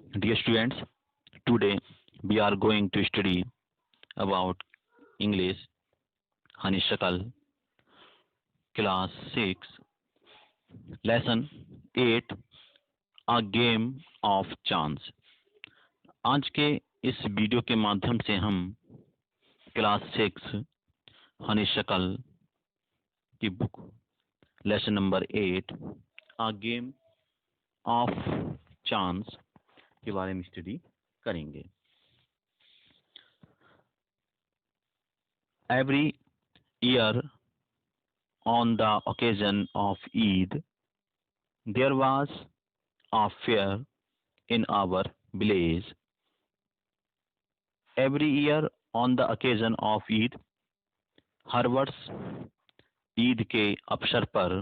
Dear students, today we are going to study about English Honeysuckle class 6 lesson 8 a game of chance। आज के इस video के माध्यम से हम क्लास 6 हनीशकल की book lesson number 8 a game of chance के बारे में स्टडी करेंगे। Every year on the occasion of Eid, there was a fair in our village। Every year on the occasion of Eid, हर वर्ष ईद के अवसर पर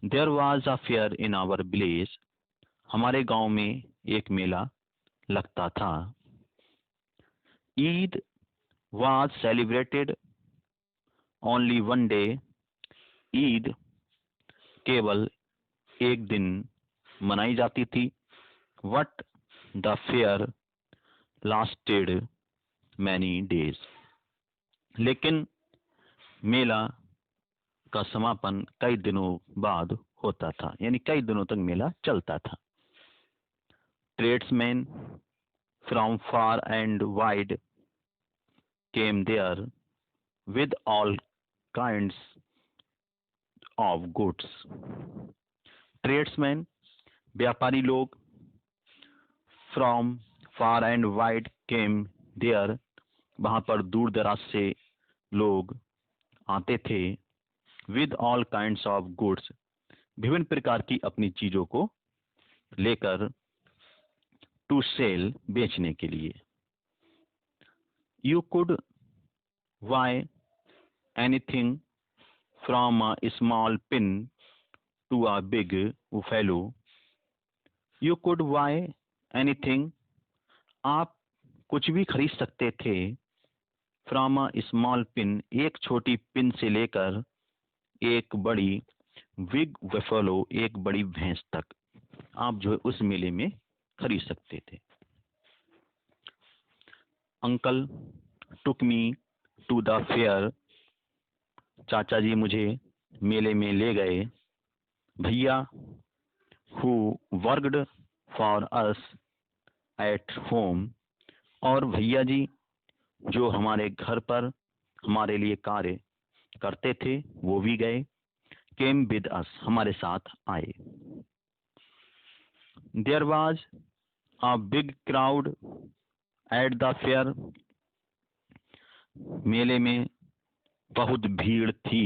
there was a fair in our village, हमारे गांव में एक मेला लगता था। Eid was celebrated only one day, Eid केवल एक दिन मनाई जाती थी। But the fair lasted many days, लेकिन मेला का समापन कई दिनों बाद होता था, यानी कई दिनों तक मेला चलता था। Tradesmen from far and wide came there with all kinds of goods। Tradesmen व्यापारी लोग from far and wide came there, वहां पर दूर दराज से लोग आते थे। with all kinds of goods, विभिन्न प्रकार की अपनी चीजों को लेकर, to sell, बेचने के लिए। You could buy anything from a small pin to a big buffalo। You could buy anything, आप कुछ भी खरीद सकते थे। फ्रॉम अ स्मॉल पिन, एक छोटी पिन से लेकर एक बड़ी बिग बफेलो, एक बड़ी भैंस तक आप जो है उस मेले में खरीद सकते थे। Uncle took me to the fair, चाचा जी मुझे मेले में ले गए। भैया who worked for us at home, और भैया जी जो हमारे घर पर हमारे लिए कार्य करते थे वो भी गए। केम विद अस, हमारे साथ आए। There was a big crowd at the fair, मेले में बहुत भीड़ थी।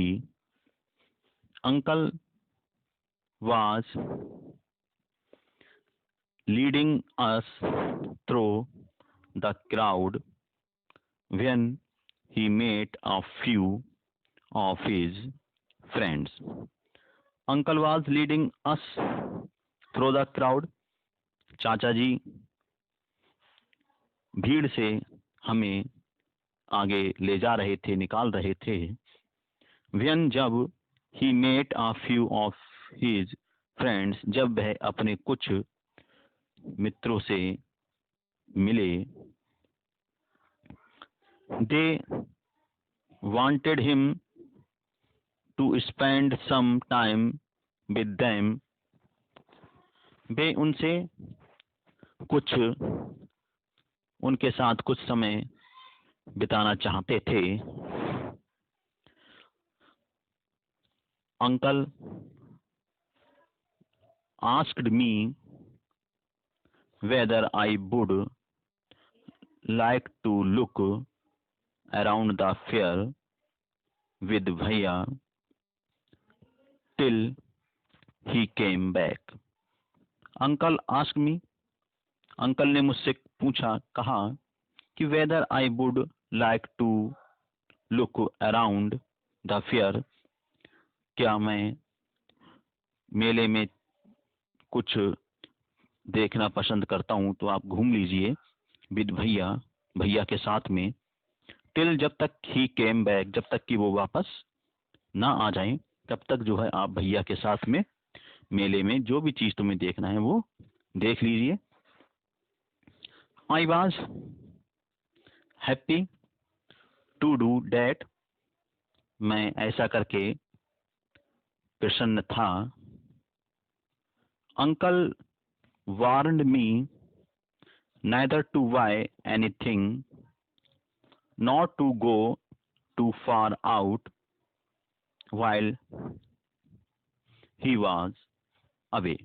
Uncle was leading us through the crowd when he met a few of his friends। Uncle was leading us through the crowd, चाचा जी भीड़ से हमें आगे ले जा रहे थे, निकाल रहे थे। when, जब he met a few of his friends, जब वह अपने कुछ मित्रों से मिले। they wanted him to spend some time with them, वे उनसे कुछ उनके साथ कुछ समय बिताना चाहते थे। Uncle asked me whether I would like to look around the fair with भैया till he came back। Uncle asked me, uncle ने मुझसे पूछा, कहा कि whether I would like to look around the fair, क्या मैं मेले में कुछ देखना पसंद करता हूं तो आप घूम लीजिए विद भैया, भैया के साथ में। टिल, जब तक ही केम बैक, जब तक कि वो वापस ना आ जाए तब तक जो है आप भैया के साथ में मेले में जो भी चीज तुम्हें देखना है वो देख लीजिए। I was happy to do that, मैं ऐसा करके प्रसन्न था। Uncle warned me neither to buy anything nor to go too far out while he was away.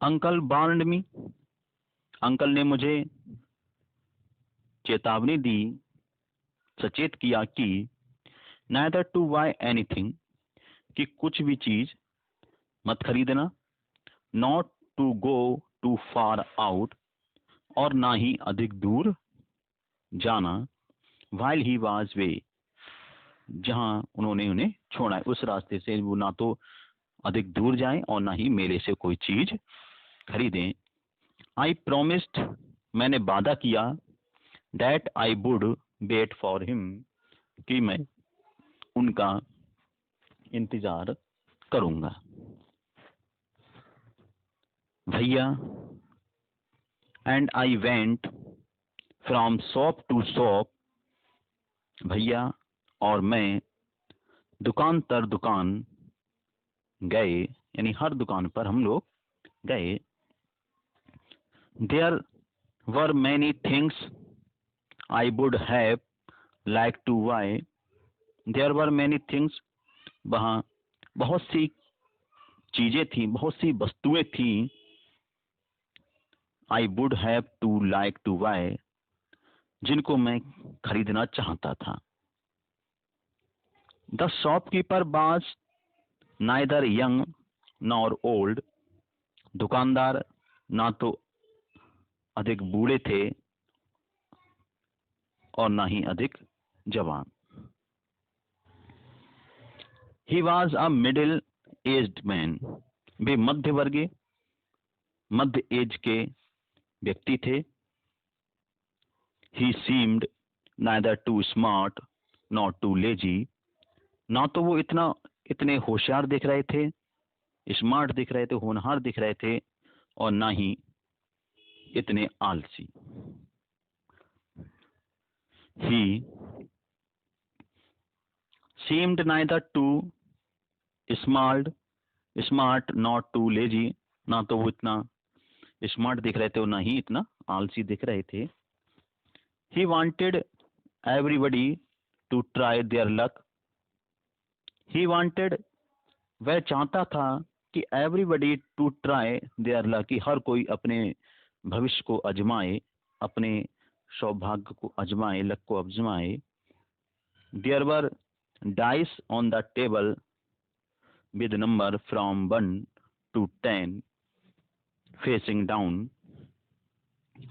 Uncle warned me, uncle ने मुझे चेतावनी दी, सचेत किया कि neither to buy anything, कि कुछ भी चीज मत खरीदना, not to go too far out, और ना ही अधिक दूर जाना, while he was away, जहां उन्होंने उन्हें छोड़ा है उस रास्ते से वो ना तो अधिक दूर जाएं और ना ही मेले से कोई चीज खरीदें। आई प्रोमिस्ड, मैंने वादा किया, that I would wait for him, कि मैं उनका इंतजार करूंगा। भैया, and I went from shop to shop, भैया और मैं दुकान तर दुकान गए, यानी हर दुकान पर हम लोग गए। There were many things I would have like to buy, there were many things, वहाँ बहुत सी चीजें थी, बहुत सी वस्तुएं थी। I would have to like to buy, जिनको मैं खरीदना चाहता था। The shopkeeper was neither young nor old, दुकानदार ना तो अधिक बूढ़े थे और ना ही अधिक जवान। He was a middle aged man, वे मध्यवर्गीय मध्य एज के व्यक्ति थे। He seemed neither too smart not too lazy, ना तो वो इतने होशियार दिख रहे थे, स्मार्ट दिख रहे थे, होनहार दिख रहे थे, और ना ही इतने आलसी। He seemed neither too smart not too lazy, ना तो वो इतना स्मार्ट दिख रहे थे और ना ही इतना आलसी दिख रहे थे। He wanted everybody to try their luck, he wanted, वह चाहता था कि everybody to try their luck, कि हर कोई अपने भविष्य को आजमाए, अपने सौभाग्य को आजमाए, लक को आजमाए। There were dice on the table with number from 1 to 10 facing down.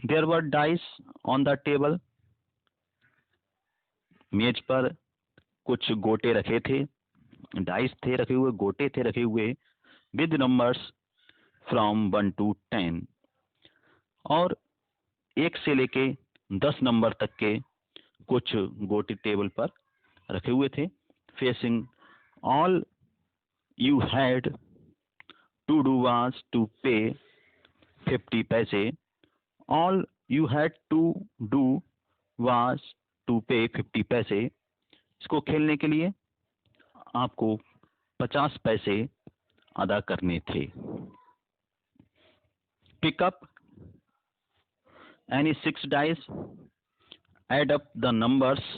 There were dice on the table. मेज पर कुछ गोटे रखे थे, डाइस थे रखे हुए, गोटे थे रखे हुए, with numbers from 1 to 10, और 1 से लेके 10 नंबर तक के कुछ गोटे टेबल पर रखे हुए थे। Facing, all you had to do was to pay 50 पैसे, all you had to do was to pay 50 पैसे, इसको खेलने के लिए आपको 50 पैसे अदा करने थे। Pick up any 6 dice, add up the numbers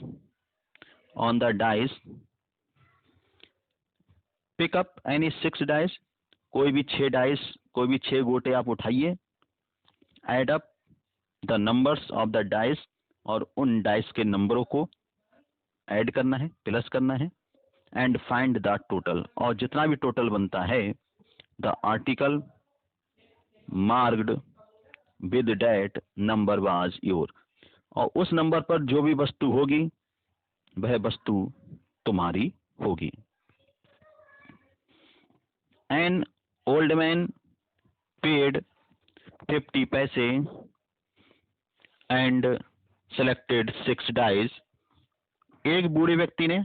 on the dice. Pick up any 6 dice, कोई भी 6 डाइस, कोई भी 6 गोटे आप उठाइए। Add up the numbers of the dice, और उन डाइस के नंबरों को ऐड करना है, प्लस करना है। एंड फाइंड द टोटल, और जितना भी टोटल बनता है, the article marked with that number was your, और उस नंबर पर जो भी वस्तु होगी वह वस्तु तुम्हारी होगी। An old man paid 50 पैसे and selected 6 dice. एक बूढ़े व्यक्ति ने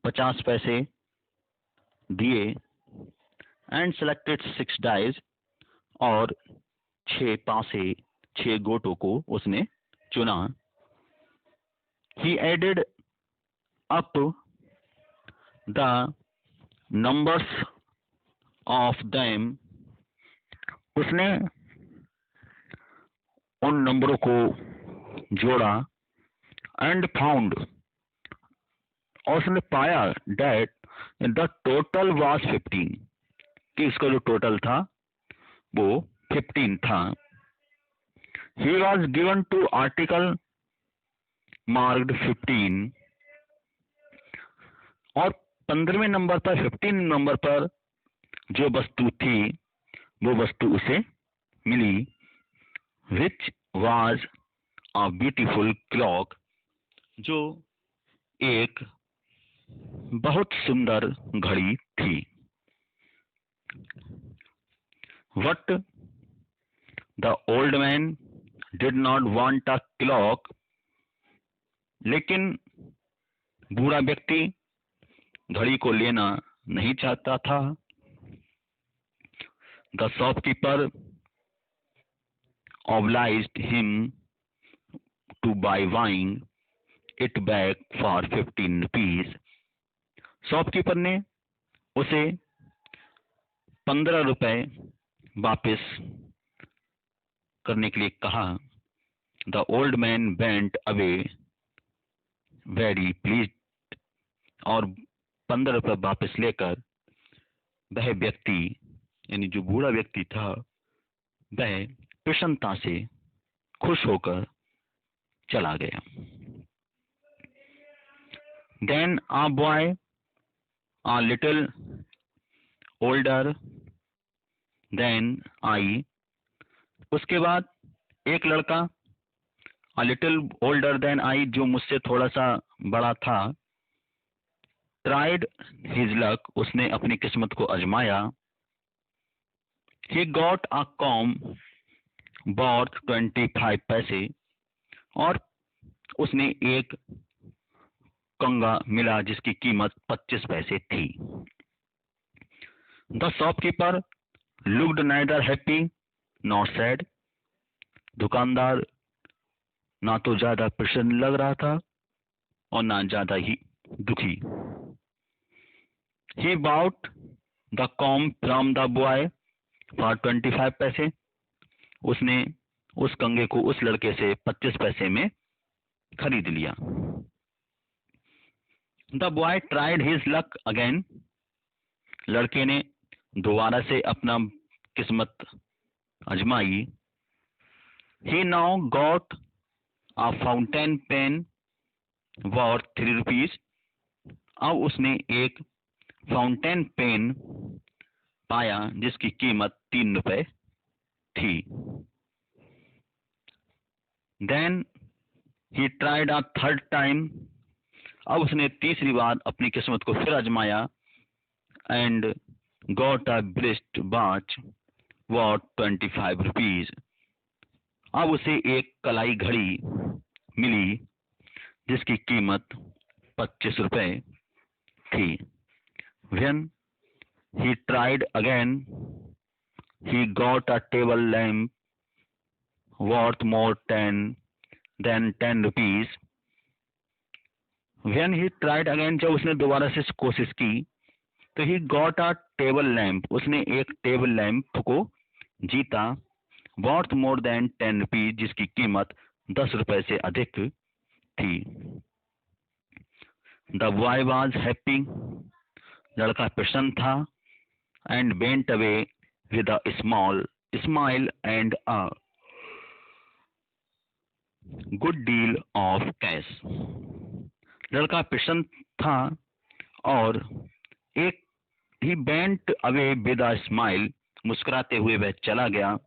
50 पैसे दिए and selected 6 dice, और 6 पासे 6 गोटों को उसने चुना। He added up the numbers of them, उसने उन नंबरों को जोड़ा। एंड फाउंड, और उसने पाया दैट द टोटल वाज 15, कि इसका जो टोटल था वो 15 था। He was given to article marked 15, और 15वें नंबर पर 15 नंबर पर जो वस्तु थी वो वस्तु उसे मिली, which was a beautiful clock, जो एक बहुत सुंदर घड़ी थी। But the old man did not want a clock, लेकिन बूढ़ा व्यक्ति घड़ी को लेना नहीं चाहता था। The shopkeeper obliged him to buying it back for 15 rupees. Shopkeeper ने उसे 15 रुपए वापस करने के लिए कहा। The old man went away very pleased, और 15 रुपए वापस लेकर वह व्यक्ति, यानी जो बूढ़ा व्यक्ति था, वह प्रसन्नता से खुश होकर चला गया। Then a boy a little older than I, उसके बाद एक लड़का a little older than I, जो मुझसे थोड़ा सा बड़ा था, tried his luck, उसने अपनी किस्मत को आजमाया। He got a comb worth 25 पैसे, और उसने एक कंगा मिला जिसकी कीमत 25 पैसे थी। The shopkeeper looked neither happy not sad, दुकानदार ना तो ज्यादा प्रसन्न लग रहा था और ना ज्यादा ही दुखी। He bought the comb from the boy for 25 पैसे, उसने उस कंगे को उस लड़के से 25 पैसे में खरीद लिया। The boy tried his luck again, लड़के ने दोबारा से अपना किस्मत आजमाई। He now got a fountain pen worth 3 rupees, अब उसने एक फाउंटेन पेन पाया जिसकी कीमत 3 रुपए थी। Then he tried a third time, अब उसने तीसरी बार अपनी किस्मत को फिर आजमाया। And got a wrist watch worth 25 rupees, अब उसे एक कलाई घड़ी मिली जिसकी कीमत 25 रुपए थी। When he tried again he got a table lamp worth more than 10 rupees. When he tried again, जब उसने दोबारा से कोशिश की तो he got a table lamp, उसने एक टेबल लैम्प को जीता वर्थ मोर देन 10 रुपीज, जिसकी कीमत 10 रुपए से अधिक थी। द बॉय वाज हैप्पी, लड़का प्रसन्न था। And went away with a small smile and a good deal of cash, लड़का प्रसन्न था और एक he went away with a smile, मुस्कुराते हुए वह चला गया।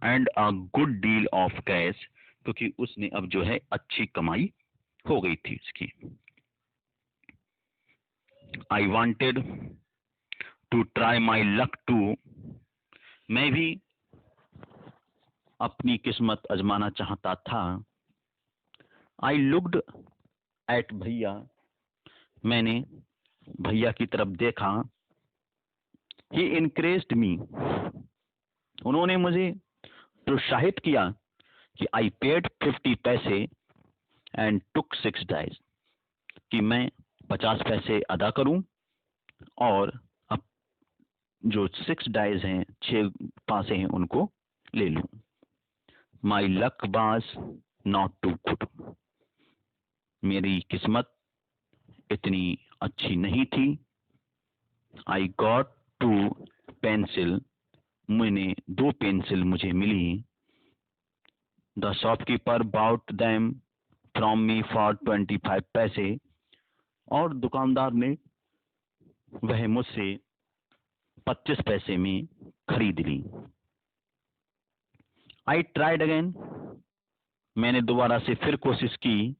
And a good deal of cash, क्योंकि उसने अब जो है अच्छी कमाई हो गई थी उसकी। I wanted to try my luck too, मैं भी अपनी किस्मत आजमाना चाहता था। आई लुक्ड एट भैया, मैंने भैया की तरफ देखा। ही इनकरेज्ड मी, उन्होंने मुझे प्रोत्साहित किया कि आई पेड 50 पैसे एंड टुक 6 डाइस, कि मैं 50 पैसे अदा करूं और अब जो 6 डाइस हैं, 6 पासे हैं, उनको ले लूं। My luck was not too good, मेरी किस्मत इतनी अच्छी नहीं थी। आई गॉट 2 पेंसिल, मैंने 2 पेंसिल मुझे मिली। The shopkeeper bought them from me for 25 पैसे, और दुकानदार ने वह मुझसे 25 पैसे में खरीद ली। आई ट्राइड अगेन, मैंने दोबारा से फिर कोशिश की।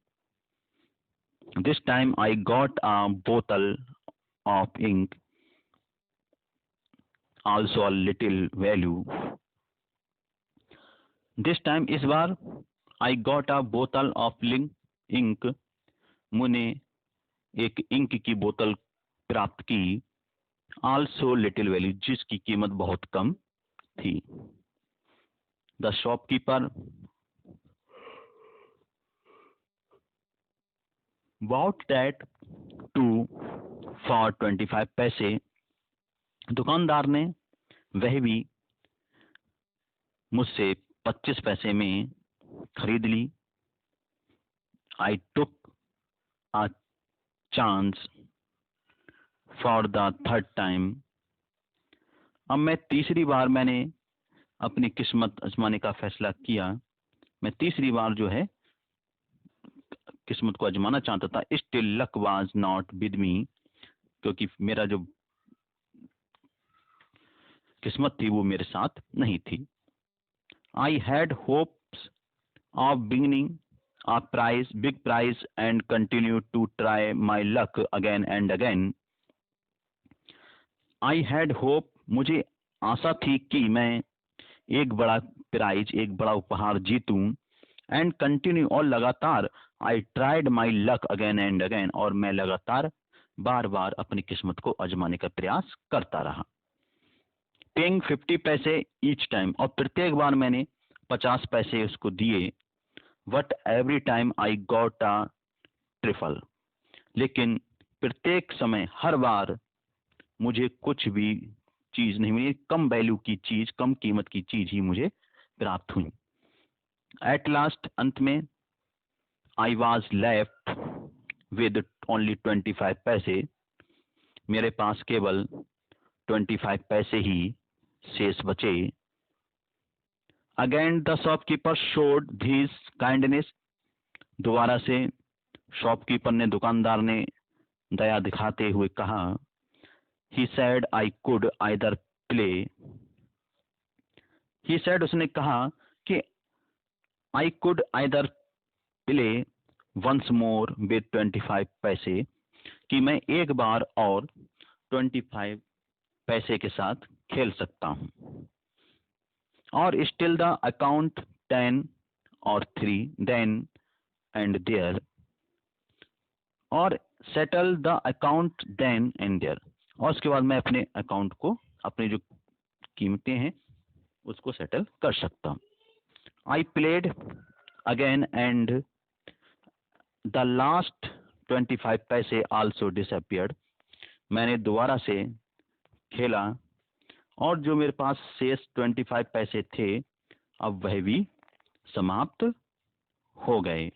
This time I got a bottle of ink, also a little value. This time, इस बार, आई got a bottle of ink, मैंने एक इंक की बोतल प्राप्त की। आल्सो लिटिल वैल्यू, जिसकी कीमत बहुत कम थी। The shopkeeper bought that too for 25 पैसे, दुकानदार ने वह भी मुझसे 25 पैसे में खरीद ली। I took a chance for the third time, अब मैं तीसरी बार मैंने अपनी किस्मत आजमाने का फैसला किया। मैं तीसरी बार जो है किस्मत को आजमाना चाहता था। Still luck was not with me, क्योंकि मेरा जो किस्मत थी वो मेरे साथ नहीं थी। I had hopes of beginning a prize, big prize, and continue to try my luck again and again. I had hope, मुझे आशा थी कि मैं एक बड़ा प्राइज, एक बड़ा उपहार जीतूं। एंड कंटिन्यू, और लगातार। I tried my luck again and again, और मैं लगातार बार बार अपनी किस्मत को आजमाने का प्रयास करता रहा। पेइंग 50 पैसे ईच टाइम, और प्रत्येक बार मैंने 50 पैसे उसको दिए। But every time I got a trifle, लेकिन प्रत्येक समय, हर बार मुझे कुछ भी चीज नहीं मिली। कम वैल्यू की चीज, कम कीमत की चीज ही मुझे प्राप्त हुई। एट लास्ट, अंत में, I was left with only 25 पैसे, मेरे पास केवल 25 पैसे ही शेष बचे। Again the shopkeeper showed this kindness, दोबारा से शॉपकीपर ने, दुकानदार ने दया दिखाते हुए कहा। He said I could either play, he said, उसने कहा कि I could either play once more with 25 पैसे, कि मैं एक बार और 25 पैसे के साथ खेल सकता हूं। और स्टिल द अकाउंट 10 और 3 देन एंड देयर, और settle the account then and there, और उसके बाद मैं अपने अकाउंट को, अपनी जो कीमतें हैं उसको सेटल कर सकता हूँ। I played again and the last 25 पैसे आल्सो डिसअपियर्ड, मैंने दोबारा से खेला और जो मेरे पास शेष 25 पैसे थे अब वह भी समाप्त हो गए।